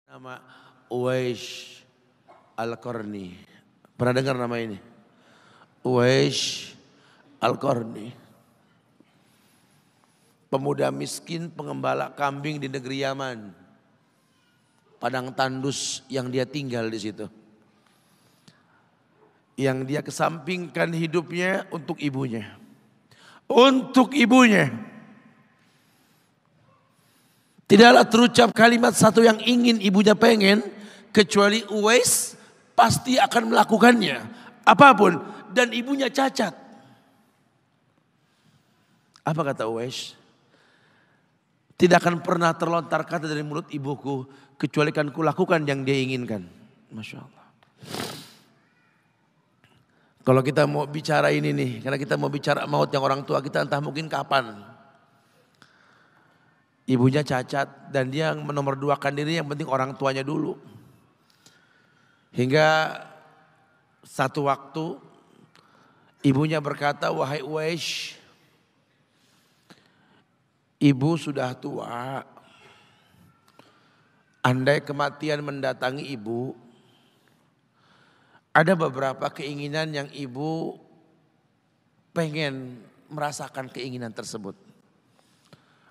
Nama Uwais Al-Qarni. Pernah dengar nama ini? Uwais Al-Qarni. Pemuda miskin pengembala kambing di negeri Yaman. Padang tandus yang dia tinggal di situ. Yang dia kesampingkan hidupnya untuk ibunya. Untuk ibunya. Tidaklah terucap kalimat satu yang ingin ibunya pengen. Kecuali Uwais pasti akan melakukannya. Apapun. Dan ibunya cacat. Apa kata Uwais? Tidak akan pernah terlontar kata dari mulut ibuku. Kecuali kan kulakukan yang dia inginkan. Masya Allah. Kalau kita mau bicara ini nih. Karena kita mau bicara maut yang orang tua kita entah mungkin kapan. Ibunya cacat dan dia menomorduakan diri yang penting orang tuanya dulu. Hingga satu waktu ibunya berkata, wahai Uwais, ibu sudah tua. Andai kematian mendatangi ibu, ada beberapa keinginan yang ibu pengen merasakan keinginan tersebut.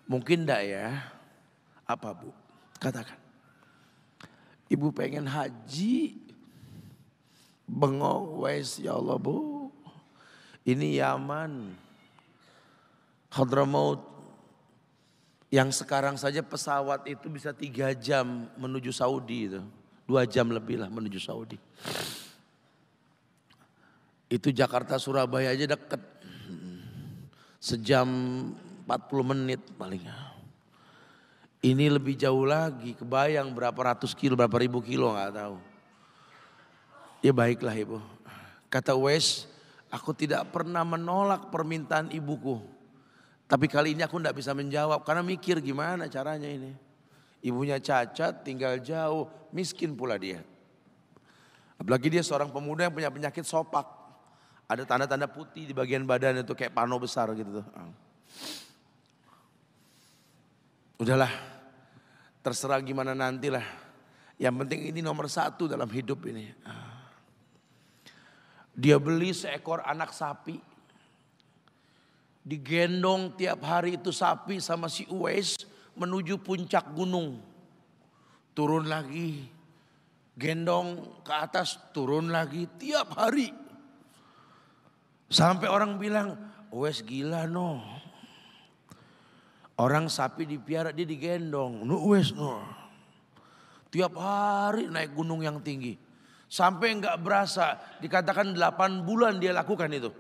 Mungkin enggak ya? Apa bu? Katakan. Ibu pengen haji. Bengong, Uwais, ya Allah bu. Ini Yaman. Hadramaut. Yang sekarang saja pesawat itu bisa 3 jam menuju Saudi itu. 2 jam lebih lah menuju Saudi. Itu Jakarta Surabaya aja deket. Sejam 40 menit paling. Ini lebih jauh lagi, kebayang berapa ratus kilo, berapa ribu kilo gak tahu. Ya baiklah ibu. Kata Uwais, aku tidak pernah menolak permintaan ibuku. Tapi kali ini aku tidak bisa menjawab karena mikir gimana caranya ini. Ibunya cacat, tinggal jauh, miskin pula dia. Apalagi dia seorang pemuda yang punya penyakit sopak. Ada tanda-tanda putih di bagian badan itu kayak pano besar gitu tuh. Udahlah, terserah gimana nantilah. Yang penting ini nomor 1 dalam hidup ini. Dia beli seekor anak sapi. Digendong tiap hari itu sapi sama si Uwais menuju puncak gunung. Turun lagi. Gendong ke atas, turun lagi tiap hari. Sampai orang bilang, Uwais gila no. Orang sapi dipiara dia digendong. Uwais no. Tiap hari naik gunung yang tinggi. Sampai enggak berasa. Dikatakan 8 bulan dia lakukan itu.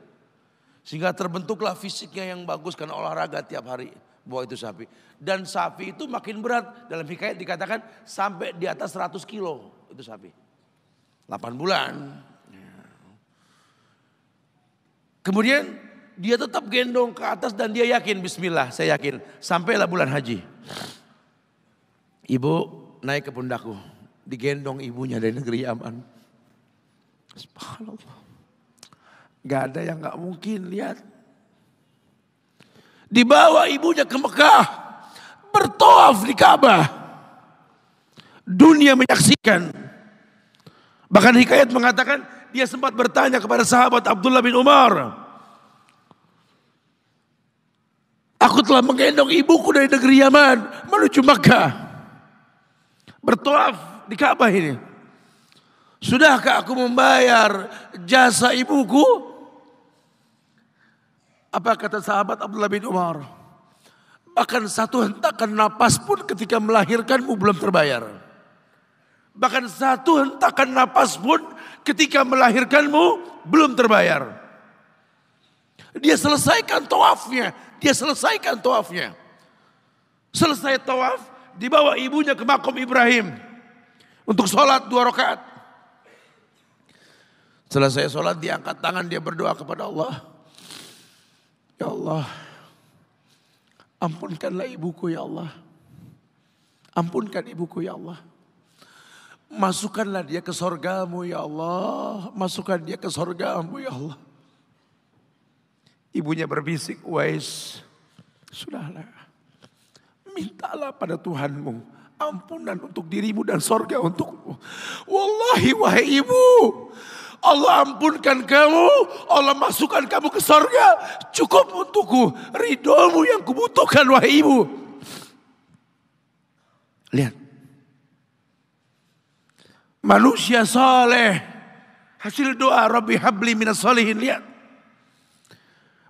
Sehingga terbentuklah fisiknya yang bagus karena olahraga tiap hari. Bawa itu sapi. Dan sapi itu makin berat. Dalam hikayat dikatakan sampai di atas 100 kilo itu sapi. 8 bulan. Kemudian dia tetap gendong ke atas dan dia yakin bismillah saya yakin. Sampailah bulan haji. Ibu naik ke pundakku. Digendong ibunya dari negeri Yaman. Subhanallah. Gak ada yang gak mungkin lihat. Dibawa ibunya ke Mekah. Bertawaf di Ka'bah. Dunia menyaksikan. Bahkan hikayat mengatakan dia sempat bertanya kepada sahabat Abdullah bin Umar. Aku telah menggendong ibuku dari negeri Yaman menuju Makkah. Bertawaf di Ka'bah ini. Sudahkah aku membayar jasa ibuku? Apa kata sahabat Abdullah bin Umar? Bahkan satu hentakan napas pun ketika melahirkanmu belum terbayar. Bahkan satu hentakan napas pun ketika melahirkanmu belum terbayar. Dia selesaikan tawafnya. Dia selesaikan tawafnya. Selesai tawaf, dibawa ibunya ke makom Ibrahim. Untuk sholat 2 rakaat. Selesai sholat diangkat tangan dia berdoa kepada Allah. Ya Allah. Ampunkanlah ibuku ya Allah. Ampunkan ibuku ya Allah. Masukkanlah dia ke sorgamu ya Allah. Masukkan dia ke sorgamu ya Allah. Ibunya berbisik, Uwais. Sudahlah. Mintalah pada Tuhanmu ampunan untuk dirimu dan sorga untukmu. Wallahi wahai ibu, Allah ampunkan kamu, Allah masukkan kamu ke sorga, cukup untukku. Ridhomu yang kubutuhkan wahai ibu. Lihat. Manusia saleh, hasil doa Rabbi habli minas solihin. Lihat.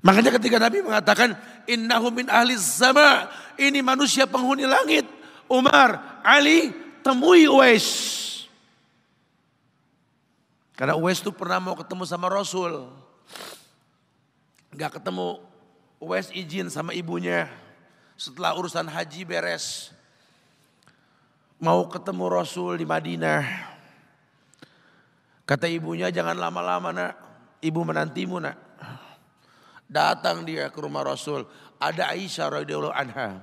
Makanya ketika Nabi mengatakan innahu min ahli sama, ini manusia penghuni langit. Umar, Ali, temui Uwais. Karena Uwais itu pernah mau ketemu sama Rasul. Gak ketemu, Uwais izin sama ibunya. Setelah urusan haji beres. Mau ketemu Rasul di Madinah. Kata ibunya, jangan lama-lama nak. Ibu menantimu nak. Datang dia ke rumah Rasul. Ada Aisyah radhiyallahu anha.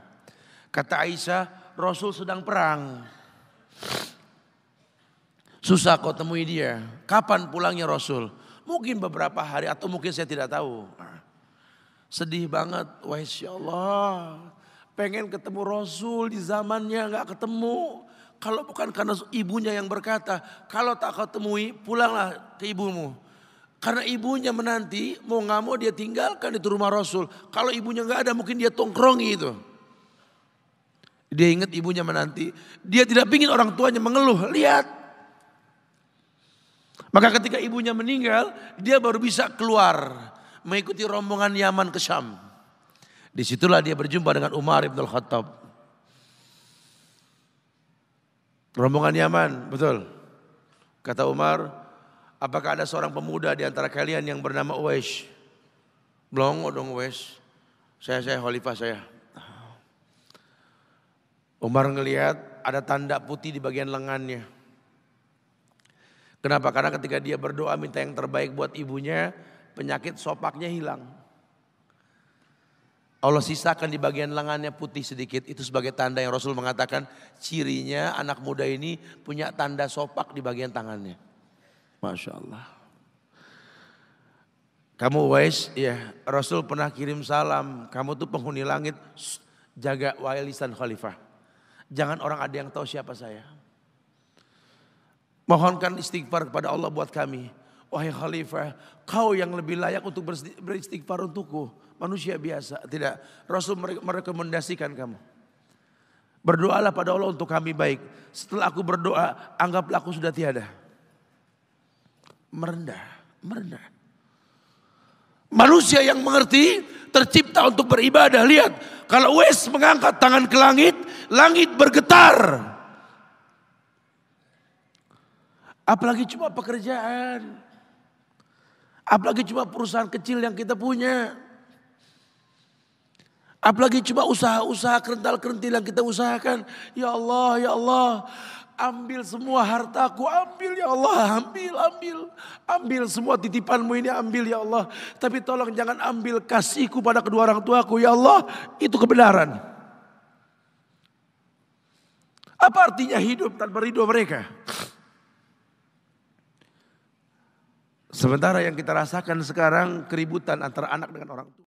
Kata Aisyah, Rasul sedang perang. Susah kau temui dia. Kapan pulangnya Rasul? Mungkin beberapa hari atau mungkin saya tidak tahu. Sedih banget. Wah insya Allah. Pengen ketemu Rasul di zamannya gak ketemu. Kalau bukan karena ibunya yang berkata, kalau tak kau temui pulanglah ke ibumu. Karena ibunya menanti, mau gak mau dia tinggalkan itu rumah Rasul. Kalau ibunya gak ada mungkin dia tongkrongi itu. Dia ingat ibunya menanti. Dia tidak ingin orang tuanya mengeluh. Lihat. Maka ketika ibunya meninggal, dia baru bisa keluar. Mengikuti rombongan Yaman ke Syam. Disitulah dia berjumpa dengan Umar ibn al-Khattab. Rombongan Yaman, betul. Kata Umar, apakah ada seorang pemuda di antara kalian yang bernama Uwais? Blongo dong Uwais. Saya khalifah saya. Umar ngelihat ada tanda putih di bagian lengannya. Kenapa? Karena ketika dia berdoa minta yang terbaik buat ibunya, penyakit sopaknya hilang. Allah sisakan di bagian lengannya putih sedikit. Itu sebagai tanda yang Rasul mengatakan cirinya anak muda ini punya tanda sopak di bagian tangannya. Masya Allah. Kamu Uwais, ya Rasul pernah kirim salam. Kamu tuh penghuni langit, jaga walisan khalifah. Jangan orang ada yang tahu siapa saya. Mohonkan istighfar kepada Allah buat kami. Wahai khalifah, kau yang lebih layak untuk beristighfar untukku. Manusia biasa. Tidak, Rasul merekomendasikan kamu. Berdoalah pada Allah untuk kami baik. Setelah aku berdoa, anggaplah aku sudah tiada. Merendah. Manusia yang mengerti tercipta untuk beribadah. Lihat, kalau Uwais mengangkat tangan ke langit, langit bergetar. Apalagi cuma pekerjaan. Apalagi cuma perusahaan kecil yang kita punya. Apalagi cuma usaha-usaha kerental-kerentil yang kita usahakan. Ya Allah, ambil semua hartaku, ambil ya Allah, ambil semua titipanmu ini, ambil ya Allah. Tapi tolong jangan ambil kasihku pada kedua orang tuaku, ya Allah, itu kebenaran. Apa artinya hidup tanpa ridho mereka? Sementara yang kita rasakan sekarang keributan antara anak dengan orang tua.